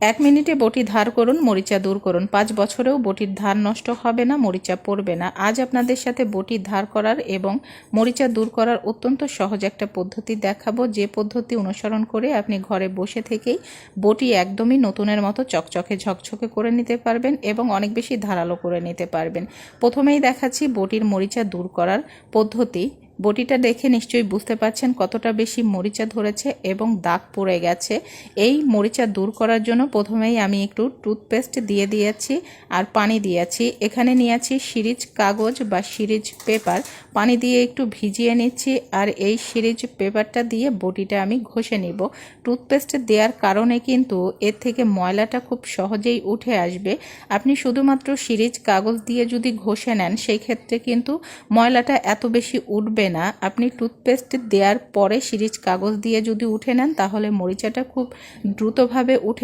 1 মিনিটে বটি ধার করুন, মরিচা দূর করুন। 5 বছরেও বটির ধার নষ্ট হবে না, মরিচা পড়বে না। আজ আপনাদের সাথে বটি ধার করার এবং মরিচা দূর করার অত্যন্ত সহজ একটা পদ্ধতি দেখাবো, যে পদ্ধতি অনুসরণ করে আপনি ঘরে বসে থেকেই বটি একদমই নতুনের মতো চকচকে ঝকঝকে করে নিতে পারবেন এবং অনেক বেশি ধারালো করে নিতে পারবেন। প্রথমেই দেখাচ্ছি বটির মরিচা দূর করার পদ্ধতি। বটিটা দেখে নিশ্চয়ই বুঝতে পারছেন কতটা বেশি মরিচা ধরেছে এবং দাগ পড়ে গেছে। এই মরিচা দূর করার জন্য প্রথমেই আমি একটু টুথপেস্ট দিয়ে দিয়েছি আর পানি দিয়েছি। এখানে নিয়েছি সিরিজ কাগজ বা সিরিজ পেপার, পানি দিয়ে একটু ভিজিয়ে নিচ্ছি আর এই সিরিজ পেপারটা দিয়ে বটিটা আমি ঘষে নিব। টুথপেস্ট দেওয়ার কারণে কিন্তু এর থেকে ময়লাটা খুব সহজেই উঠে আসবে। আপনি শুধুমাত্র সিরিজ কাগজ দিয়ে যদি ঘষে নেন সেই ক্ষেত্রে কিন্তু ময়লাটা এত বেশি উঠবে না। আপনি টুথপেস্ট দেওয়ার পরে সিরিজ কাগজ দিয়ে যদি উঠে নেন তাহলে মরিচাটা খুব দ্রুতভাবে উঠে